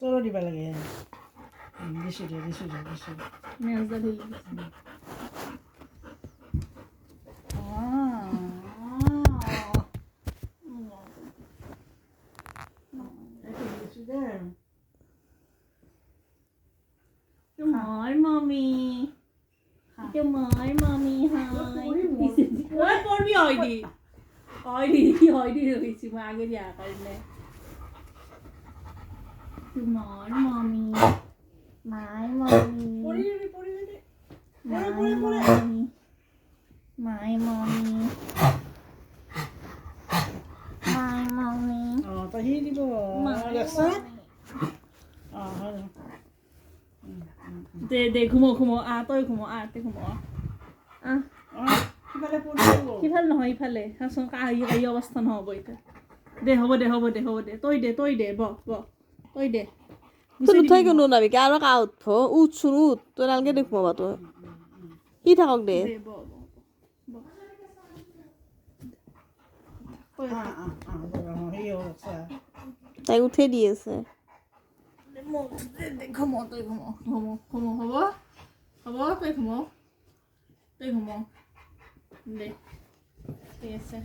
তোরও দিবা লাগে দিছো দে মেজদা ঢেলে Tomorrow, mommy. Tomorrow, mommy. Hi. What for me, Heidi? Heidi, it's my agony. Tomorrow, mommy. My mommy. My mommy. My mommy. My mommy. তাহি দিব দেখছা দে ঘুমো তই ঘুমো তে ঘুমো সিফালে নহয় ইফালে চাচোন কাহি অৱস্থা নহ'ব এতিয়া দে হ'ব দে তই দে ব তই দে তোর উঠাই কেন নাবি কে আরো কা উঠব উঠ শুন উঠ তোর আলকে দেখবো বা তো কি থাকক দে দে ব তাই উঠে দিয়েছে ঘুমো তই ঘুমো হ'ব তই ঘুমো দে ঠিক আছে